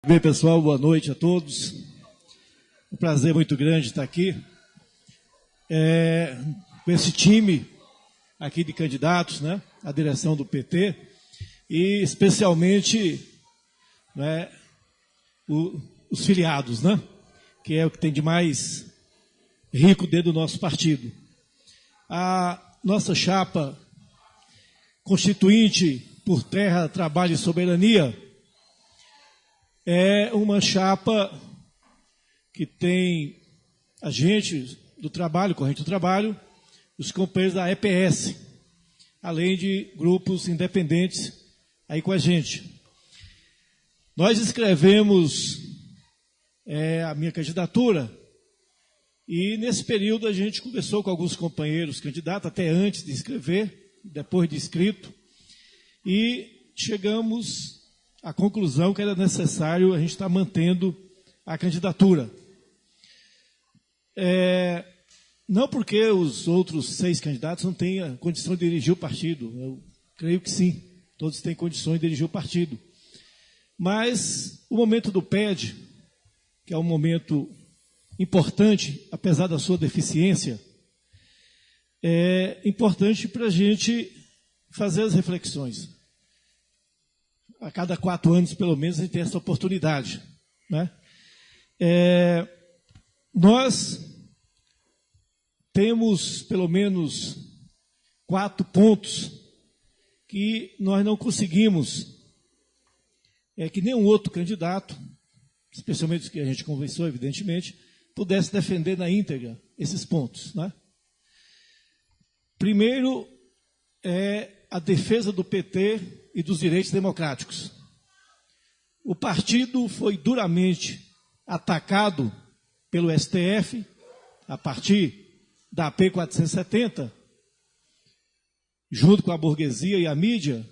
Bem, pessoal, boa noite a todos. Um prazer muito grande estar aqui com esse time aqui de candidatos, né, à direção do PT, e especialmente os filiados, né, que é o que tem de mais rico dentro do nosso partido. A nossa chapa constituinte por terra, trabalho e soberania é uma chapa que tem a gente do trabalho, corrente do trabalho, os companheiros da EPS, além de grupos independentes aí com a gente. Nós escrevemos a minha candidatura e nesse período a gente conversou com alguns companheiros candidatos, até antes de escrever, depois de escrito, e chegamos a conclusão que era necessário a gente estar mantendo a candidatura. Não porque os outros 6 candidatos não tenham condição de dirigir o partido, eu creio que sim, todos têm condições de dirigir o partido. Mas o momento do PED, que é um momento importante, apesar da sua deficiência, é importante para a gente fazer as reflexões. A cada 4 anos, pelo menos, a gente tem essa oportunidade, né? Nós temos, pelo menos, 4 pontos que nós não conseguimos, que nenhum outro candidato, especialmente os que a gente conversou, evidentemente, pudesse defender na íntegra esses pontos, né? Primeiro, a defesa do PT e dos direitos democráticos. O partido foi duramente atacado pelo STF, a partir da AP 470, junto com a burguesia e a mídia,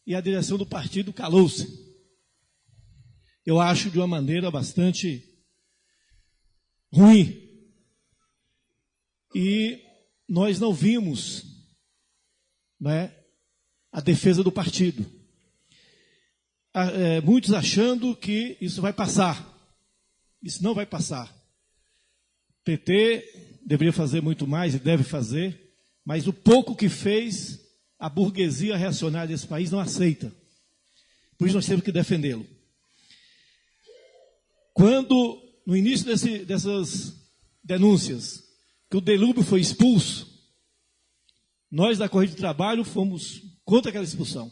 e a direção do partido calou-se. Eu acho de uma maneira bastante ruim. E nós não vimos, a defesa do partido. Muitos achando que isso vai passar. Isso não vai passar. O PT deveria fazer muito mais e deve fazer, mas o pouco que fez, a burguesia reacionária desse país não aceita. Por isso nós temos que defendê-lo. Quando, no início dessas denúncias, que o Delúbio foi expulso, nós da Corrente do Trabalho fomos contra aquela expulsão.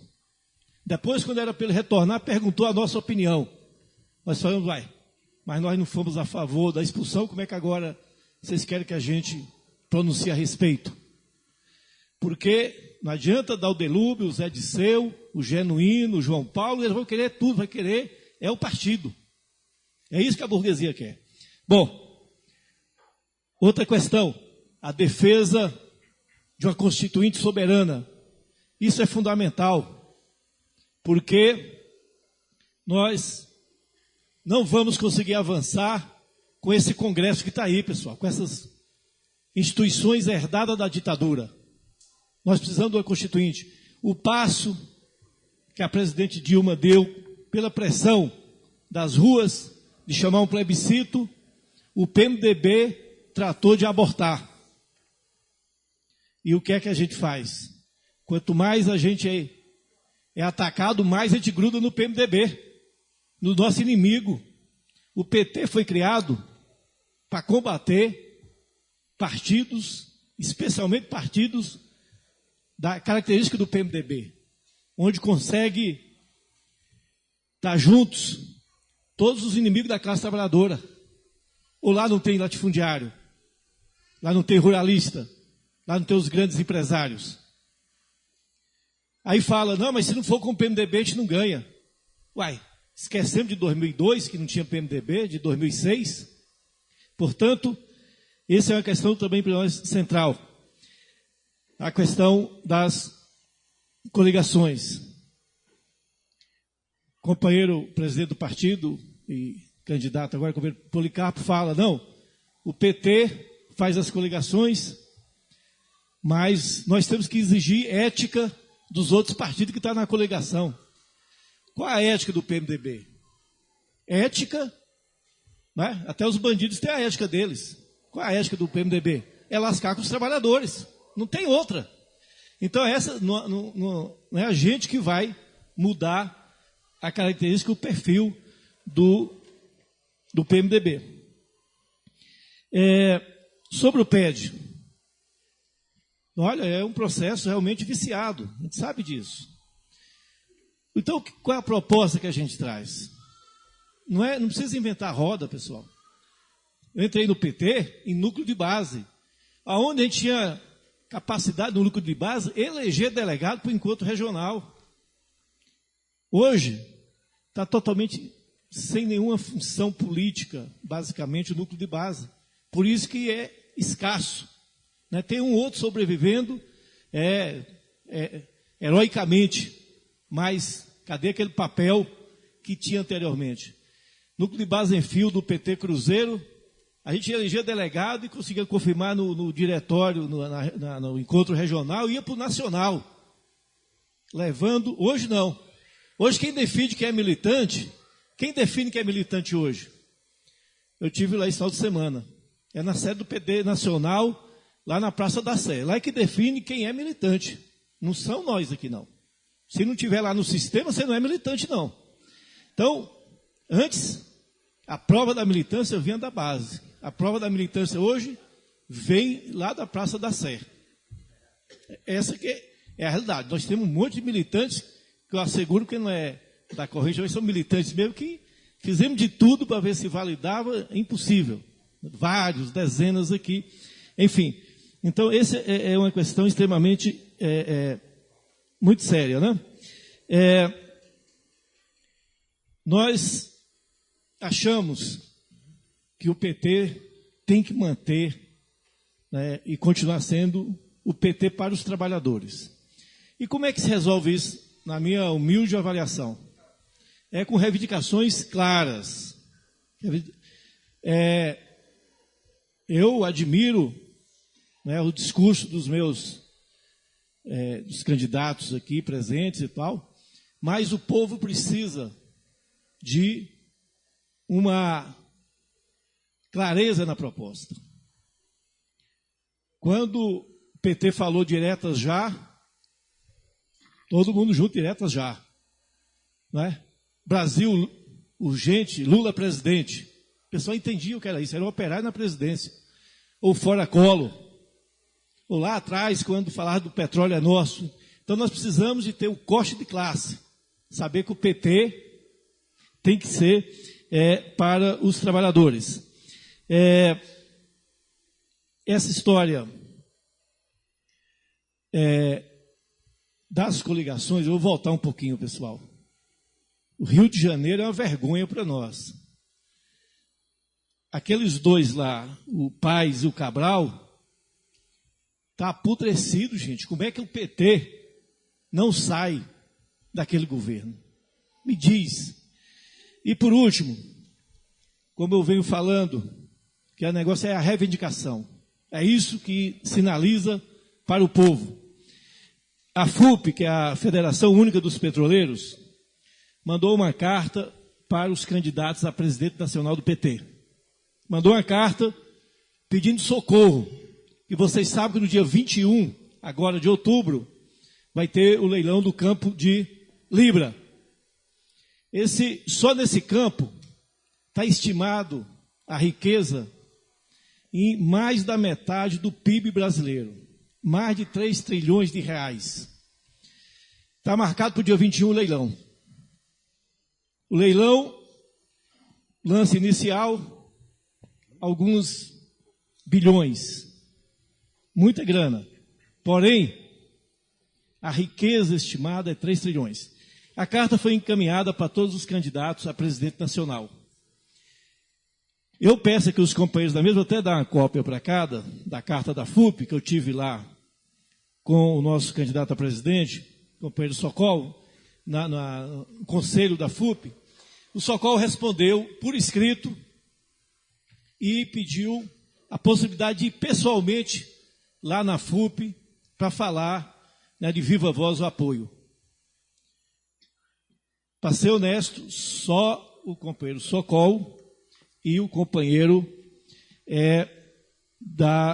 Depois, quando era para ele retornar, perguntou a nossa opinião. Nós falamos, mas nós não fomos a favor da expulsão, como é que agora vocês querem que a gente pronuncie a respeito? Porque não adianta dar o Delúbio, o Zé Disseu, o Genuíno, o João Paulo, eles vão querer tudo, vai querer o partido. É isso que a burguesia quer. Bom, outra questão, a defesa de uma constituinte soberana. Isso é fundamental, porque nós não vamos conseguir avançar com esse Congresso que está aí, pessoal, com essas instituições herdadas da ditadura. Nós precisamos de uma constituinte. O passo que a presidente Dilma deu pela pressão das ruas de chamar um plebiscito, o PMDB tratou de abortar. E o que é que a gente faz? Quanto mais a gente é atacado, mais a gente gruda no PMDB, no nosso inimigo. O PT foi criado para combater partidos, especialmente partidos da característica do PMDB, onde consegue estar juntos todos os inimigos da classe trabalhadora. Ou lá não tem latifundiário, lá não tem ruralista, lá não tem os grandes empresários. Aí fala, não, mas se não for com o PMDB, a gente não ganha. Esquecemos de 2002, que não tinha PMDB, de 2006. Portanto, essa é uma questão também para nós central. A questão das coligações. O companheiro presidente do partido e candidato agora, o companheiro Policarpo, fala, não, o PT faz as coligações, mas nós temos que exigir ética dos outros partidos que estão na coligação. Qual a ética do PMDB? ética, né? Até os bandidos têm a ética deles. Qual é a ética do PMDB? É lascar com os trabalhadores, não tem outra. Então essa não é a gente que vai mudar a característica, o perfil do PMDB. Sobre o PED, olha, é um processo realmente viciado, a gente sabe disso. Então, qual é a proposta que a gente traz? Não precisa inventar roda, pessoal. Eu entrei no PT em núcleo de base, aonde a gente tinha capacidade no núcleo de base eleger delegado para o encontro regional. Hoje, está totalmente sem nenhuma função política, basicamente, o núcleo de base. Por isso que é escasso. Né? Tem um outro sobrevivendo heroicamente, mas cadê aquele papel que tinha anteriormente? Núcleo de base em fio do PT Cruzeiro, a gente elegia delegado e conseguia confirmar no diretório, no encontro regional, ia para o nacional. Levando, hoje não. Hoje quem define que é militante, quem define que é militante hoje? Eu tive lá esse final de semana. É na sede do PT Nacional, lá na Praça da Sé. Lá é que define quem é militante. Não são nós aqui, não. Se não tiver lá no sistema, você não é militante, não. Então, antes, a prova da militância vinha da base. A prova da militância hoje vem lá da Praça da Sé. Essa que é a realidade. Nós temos um monte de militantes, que eu asseguro que não é da corrente, mas são militantes mesmo, que fizemos de tudo para ver se validava, é impossível. Vários, dezenas aqui. Enfim, então essa é uma questão extremamente muito séria, né? Nós achamos que o PT tem que manter, né, e continuar sendo o PT para os trabalhadores. E como é que se resolve isso, na minha humilde avaliação? É com reivindicações claras. Eu admiro, né, o discurso dos dos candidatos aqui presentes e tal, mas o povo precisa de uma clareza na proposta. Quando o PT falou diretas já, todo mundo junto, diretas já. Né? Brasil urgente, Lula presidente. O pessoal entendia o que era isso, era um operário na presidência. Ou fora colo. Ou lá atrás, quando falava do petróleo é nosso. Então nós precisamos de ter o corte de classe. Saber que o PT tem que ser para os trabalhadores. Essa história das coligações, eu vou voltar um pouquinho, pessoal. O Rio de Janeiro é uma vergonha para nós. Aqueles dois lá, o Paes e o Cabral, está apodrecido, gente. Como é que o PT não sai daquele governo? Me diz. E por último, como eu venho falando, que o negócio é a reivindicação. É isso que sinaliza para o povo. A FUP, que é a Federação Única dos Petroleiros, mandou uma carta para os candidatos a presidente nacional do PT. Mandou uma carta pedindo socorro. E vocês sabem que no dia 21, agora de outubro, vai ter o leilão do campo de Libra. Só nesse campo está estimado a riqueza em mais da metade do PIB brasileiro. Mais de 3 trilhões de reais. Está marcado para o dia 21 o leilão. O leilão, lance inicial, alguns bilhões. Muita grana. Porém, a riqueza estimada é 3 trilhões. A carta foi encaminhada para todos os candidatos a presidente nacional. Eu peço que os companheiros da mesa, vou até dar uma cópia para cada, da carta da FUP, que eu tive lá com o nosso candidato a presidente, o companheiro Socol, no conselho da FUP. O Socol respondeu por escrito e pediu a possibilidade de ir pessoalmente lá na FUP para falar, né, de viva voz o apoio. Para ser honesto, só o companheiro Socol e o companheiro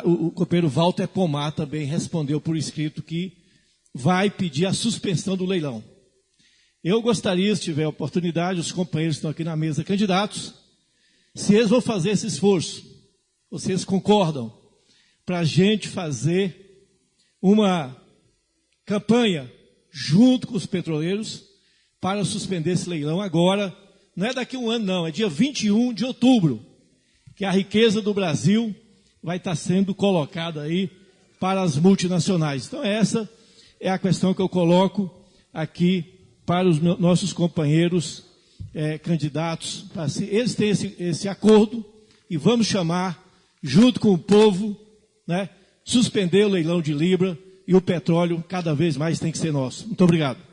o companheiro Walter Pomar também respondeu por escrito que vai pedir a suspensão do leilão. Eu gostaria, se tiver oportunidade, os companheiros que estão aqui na mesa, candidatos, se eles vão fazer esse esforço, vocês concordam, para a gente fazer uma campanha junto com os petroleiros para suspender esse leilão agora, não é daqui a um ano não, é dia 21 de outubro, que a riqueza do Brasil vai estar sendo colocada aí para as multinacionais. Então essa é a questão que eu coloco aqui para os nossos companheiros candidatos. Eles têm esse acordo e vamos chamar, junto com o povo, suspender o leilão de Libra e o petróleo cada vez mais tem que ser nosso. Muito obrigado.